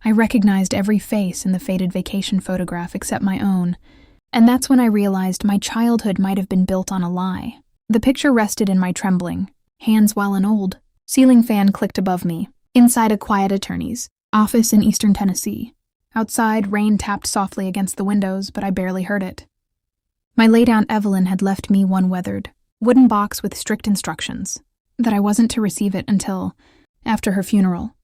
I recognized every face in the faded vacation photograph except my own, and that's when I realized my childhood might have been built on a lie. The picture rested in my trembling, hands well and old. Ceiling fan clicked above me, inside a quiet attorney's office in eastern Tennessee. Outside, rain tapped softly against the windows, but I barely heard it. My late Aunt Evelyn had left me one weathered, wooden box with strict instructions that I wasn't to receive it until after her funeral.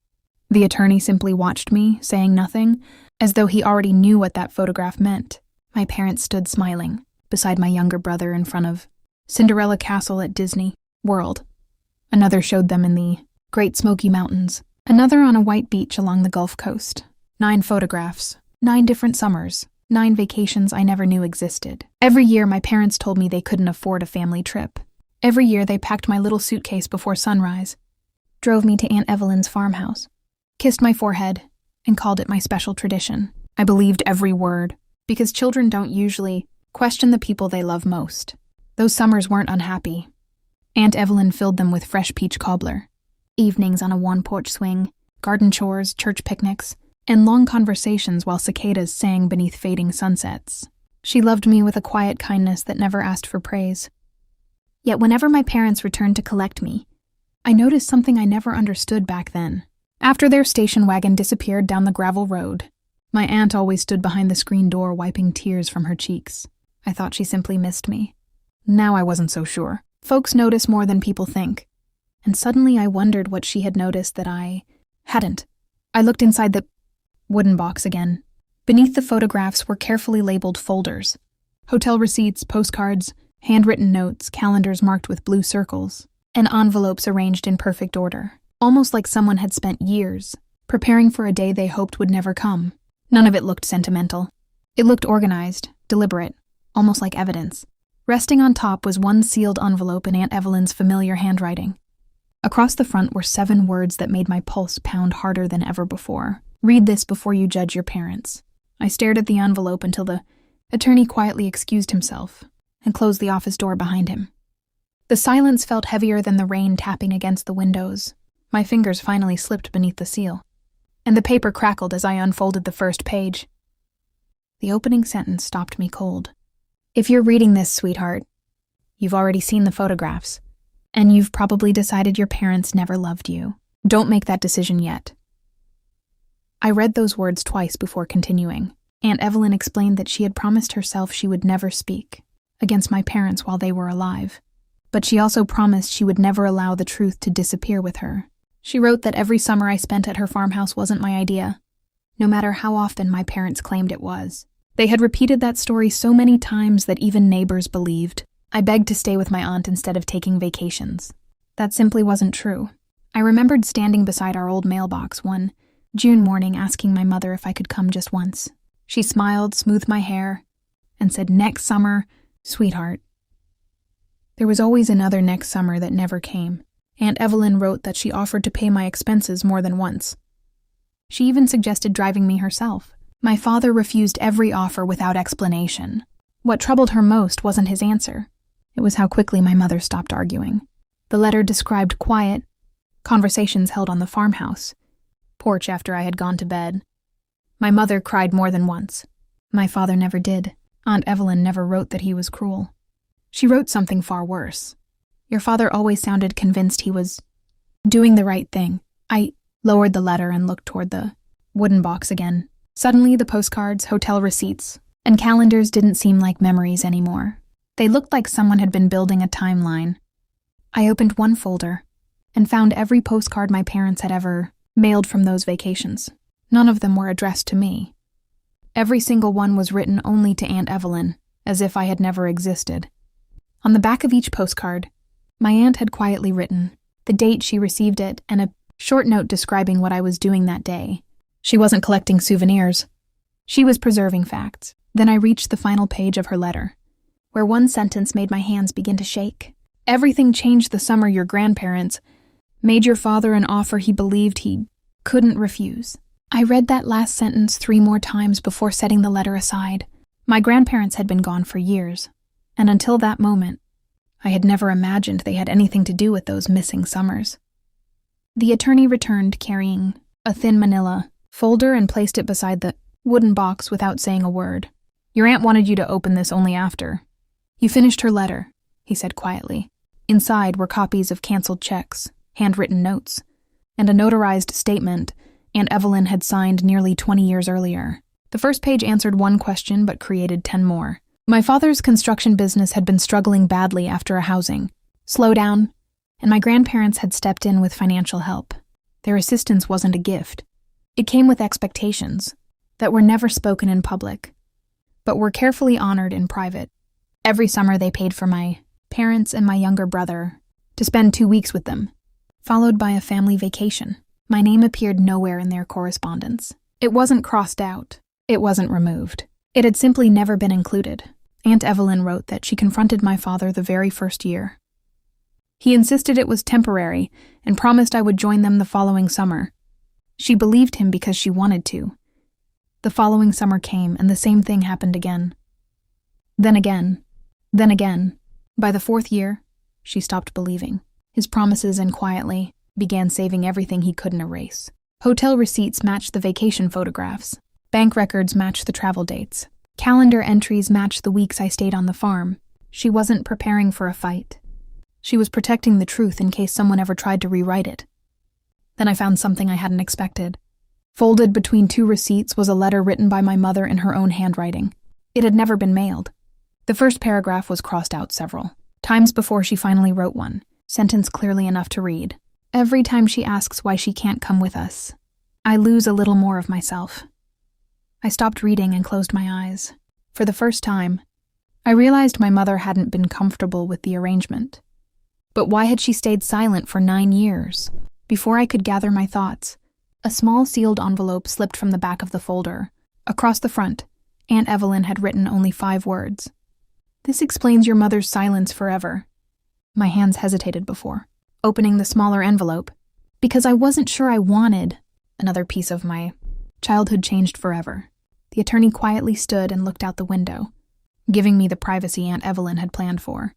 The attorney simply watched me, saying nothing, as though he already knew what that photograph meant. My parents stood smiling, beside my younger brother in front of Cinderella Castle at Disney World. Another showed them in the Great Smoky Mountains, another on a white beach along the Gulf Coast. 9 photographs, 9 different summers, 9 vacations I never knew existed. Every year my parents told me they couldn't afford a family trip. Every year they packed my little suitcase before sunrise, drove me to Aunt Evelyn's farmhouse, kissed my forehead, and called it my special tradition. I believed every word, because children don't usually question the people they love most. Those summers weren't unhappy. Aunt Evelyn filled them with fresh peach cobbler, evenings on a one-porch swing, garden chores, church picnics, and long conversations while cicadas sang beneath fading sunsets. She loved me with a quiet kindness that never asked for praise. Yet whenever my parents returned to collect me, I noticed something I never understood back then. After their station wagon disappeared down the gravel road, my aunt always stood behind the screen door wiping tears from her cheeks. I thought she simply missed me. Now I wasn't so sure. Folks notice more than people think. And suddenly I wondered what she had noticed that I hadn't. I looked inside the wooden box again. Beneath the photographs were carefully labeled folders. Hotel receipts, postcards, handwritten notes, calendars marked with blue circles, and envelopes arranged in perfect order. Almost like someone had spent years preparing for a day they hoped would never come. None of it looked sentimental. It looked organized, deliberate, almost like evidence. Resting on top was one sealed envelope in Aunt Evelyn's familiar handwriting. Across the front were 7 words that made my pulse pound harder than ever before. Read this before you judge your parents. I stared at the envelope until the attorney quietly excused himself and closed the office door behind him. The silence felt heavier than the rain tapping against the windows. My fingers finally slipped beneath the seal, and the paper crackled as I unfolded the first page. The opening sentence stopped me cold. If you're reading this, sweetheart, you've already seen the photographs, and you've probably decided your parents never loved you. Don't make that decision yet. I read those words twice before continuing. Aunt Evelyn explained that she had promised herself she would never speak against my parents while they were alive, but she also promised she would never allow the truth to disappear with her. She wrote that every summer I spent at her farmhouse wasn't my idea, no matter how often my parents claimed it was. They had repeated that story so many times that even neighbors believed. I begged to stay with my aunt instead of taking vacations. That simply wasn't true. I remembered standing beside our old mailbox one June morning asking my mother if I could come just once. She smiled, smoothed my hair, and said, "Next summer, sweetheart." There was always another next summer that never came. Aunt Evelyn wrote that she offered to pay my expenses more than once. She even suggested driving me herself. My father refused every offer without explanation. What troubled her most wasn't his answer. It was how quickly my mother stopped arguing. The letter described quiet conversations held on the farmhouse porch after I had gone to bed. My mother cried more than once. My father never did. Aunt Evelyn never wrote that he was cruel. She wrote something far worse. Your father always sounded convinced he was doing the right thing. I lowered the letter and looked toward the wooden box again. Suddenly, the postcards, hotel receipts, and calendars didn't seem like memories anymore. They looked like someone had been building a timeline. I opened one folder and found every postcard my parents had ever mailed from those vacations. None of them were addressed to me. Every single one was written only to Aunt Evelyn, as if I had never existed. On the back of each postcard, my aunt had quietly written the date she received it and a short note describing what I was doing that day. She wasn't collecting souvenirs. She was preserving facts. Then I reached the final page of her letter, where one sentence made my hands begin to shake. Everything changed the summer your grandparents made your father an offer he believed he couldn't refuse. I read that last sentence 3 more times before setting the letter aside. My grandparents had been gone for years, and until that moment, I had never imagined they had anything to do with those missing summers. The attorney returned carrying a thin manila folder and placed it beside the wooden box without saying a word. "Your aunt wanted you to open this only after you finished her letter," he said quietly. Inside were copies of canceled checks, handwritten notes, and a notarized statement Aunt Evelyn had signed nearly 20 years earlier. The first page answered one question but created 10 more. My father's construction business had been struggling badly after a housing slowdown, and my grandparents had stepped in with financial help. Their assistance wasn't a gift. It came with expectations that were never spoken in public, but were carefully honored in private. Every summer they paid for my parents and my younger brother to spend 2 weeks with them, followed by a family vacation. My name appeared nowhere in their correspondence. It wasn't crossed out. It wasn't removed. It had simply never been included. Aunt Evelyn wrote that she confronted my father the very first year. He insisted it was temporary and promised I would join them the following summer. She believed him because she wanted to. The following summer came, and the same thing happened again. Then again. Then again. By the 4th year, she stopped believing his promises and quietly began saving everything he couldn't erase. Hotel receipts matched the vacation photographs. Bank records matched the travel dates. Calendar entries matched the weeks I stayed on the farm. She wasn't preparing for a fight. She was protecting the truth in case someone ever tried to rewrite it. Then I found something I hadn't expected. Folded between 2 receipts was a letter written by my mother in her own handwriting. It had never been mailed. The first paragraph was crossed out several times before she finally wrote one, sentence clearly enough to read. "Every time she asks why she can't come with us, I lose a little more of myself." I stopped reading and closed my eyes. For the first time, I realized my mother hadn't been comfortable with the arrangement. But why had she stayed silent for 9 years? Before I could gather my thoughts, a small sealed envelope slipped from the back of the folder. Across the front, Aunt Evelyn had written only 5 words. "This explains your mother's silence forever." My hands hesitated before opening the smaller envelope, because I wasn't sure I wanted another piece of my childhood changed forever. The attorney quietly stood and looked out the window, giving me the privacy Aunt Evelyn had planned for.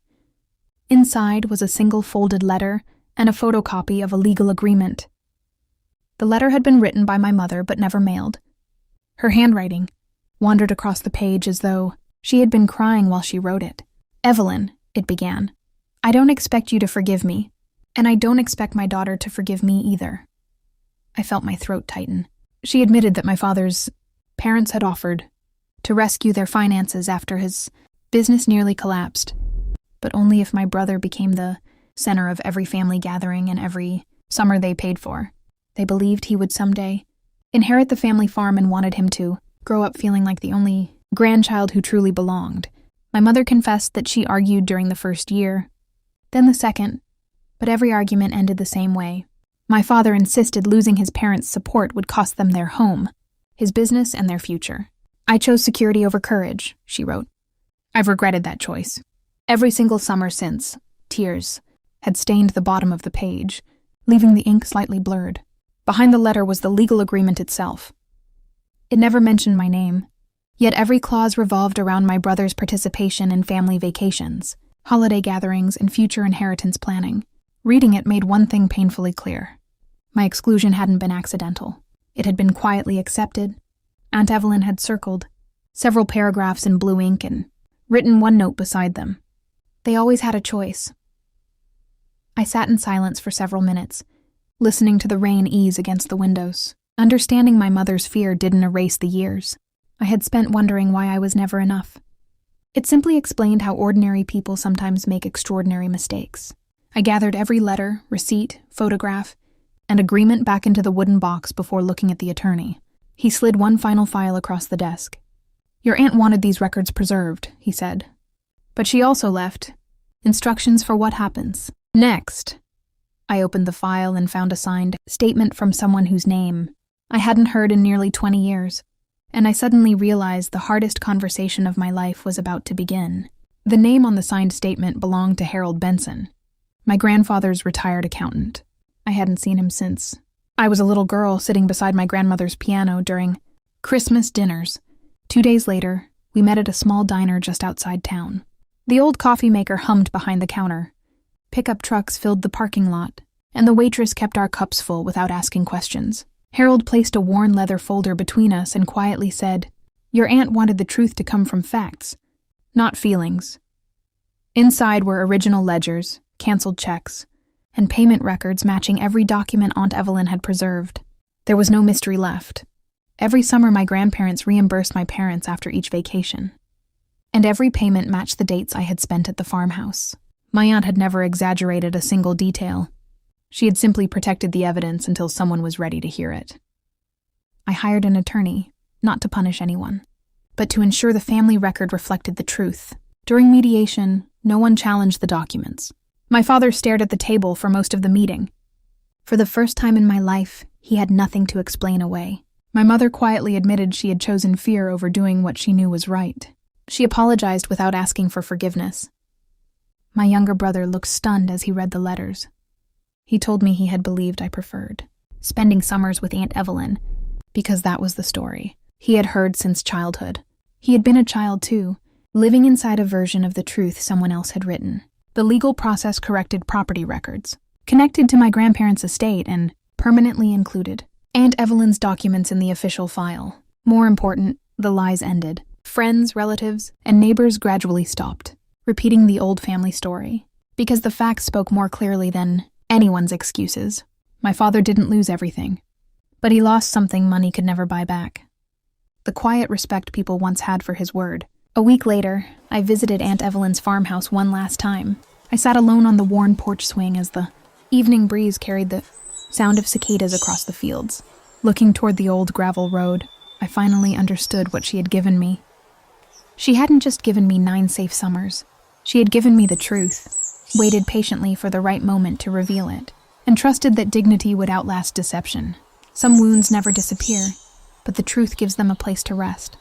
Inside was a single folded letter and a photocopy of a legal agreement. The letter had been written by my mother but never mailed. Her handwriting wandered across the page as though she had been crying while she wrote it. "Evelyn," it began, "I don't expect you to forgive me, and I don't expect my daughter to forgive me either." I felt my throat tighten. She admitted that my father's parents had offered to rescue their finances after his business nearly collapsed, but only if my brother became the center of every family gathering and every summer they paid for. They believed he would someday inherit the family farm and wanted him to grow up feeling like the only grandchild who truly belonged. My mother confessed that she argued during the first year, then the second, but every argument ended the same way. My father insisted losing his parents' support would cost them their home, his business, and their future. "I chose security over courage," she wrote. "I've regretted that choice. Every single summer since, tears had stained the bottom of the page, leaving the ink slightly blurred. Behind the letter was the legal agreement itself. It never mentioned my name, yet every clause revolved around my brother's participation in family vacations, holiday gatherings, and future inheritance planning. Reading it made one thing painfully clear. My exclusion hadn't been accidental. It had been quietly accepted. Aunt Evelyn had circled several paragraphs in blue ink and written one note beside them. They always had a choice. I sat in silence for several minutes, listening to the rain ease against the windows. Understanding my mother's fear didn't erase the years I had spent wondering why I was never enough. It simply explained how ordinary people sometimes make extraordinary mistakes. I gathered every letter, receipt, photograph, and agreement back into the wooden box before looking at the attorney. He slid one final file across the desk. "Your aunt wanted these records preserved," he said. "But she also left instructions for what happens next." I opened the file and found a signed statement from someone whose name I hadn't heard in nearly 20 years, and I suddenly realized the hardest conversation of my life was about to begin. The name on the signed statement belonged to Harold Benson, my grandfather's retired accountant. I hadn't seen him since I was a little girl sitting beside my grandmother's piano during Christmas dinners. 2 days later, we met at a small diner just outside town. The old coffee maker hummed behind the counter. Pickup trucks filled the parking lot, and the waitress kept our cups full without asking questions. Harold placed a worn leather folder between us and quietly said, "Your aunt wanted the truth to come from facts, not feelings." Inside were original ledgers, canceled checks, and payment records matching every document Aunt Evelyn had preserved. There was no mystery left. Every summer my grandparents reimbursed my parents after each vacation. And every payment matched the dates I had spent at the farmhouse. My aunt had never exaggerated a single detail. She had simply protected the evidence until someone was ready to hear it. I hired an attorney, not to punish anyone, but to ensure the family record reflected the truth. During mediation, no one challenged the documents. My father stared at the table for most of the meeting. For the first time in my life, he had nothing to explain away. My mother quietly admitted she had chosen fear over doing what she knew was right. She apologized without asking for forgiveness. My younger brother looked stunned as he read the letters. He told me he had believed I preferred spending summers with Aunt Evelyn, because that was the story he had heard since childhood. He had been a child too, living inside a version of the truth someone else had written. The legal process corrected property records, connected to my grandparents' estate, and permanently included Aunt Evelyn's documents in the official file. More important, the lies ended. Friends, relatives, and neighbors gradually stopped repeating the old family story, because the facts spoke more clearly than anyone's excuses. My father didn't lose everything, but he lost something money could never buy back: the quiet respect people once had for his word. A week later, I visited Aunt Evelyn's farmhouse one last time. I sat alone on the worn porch swing as the evening breeze carried the sound of cicadas across the fields. Looking toward the old gravel road, I finally understood what she had given me. She hadn't just given me 9 safe summers. She had given me the truth, waited patiently for the right moment to reveal it, and trusted that dignity would outlast deception. Some wounds never disappear, but the truth gives them a place to rest.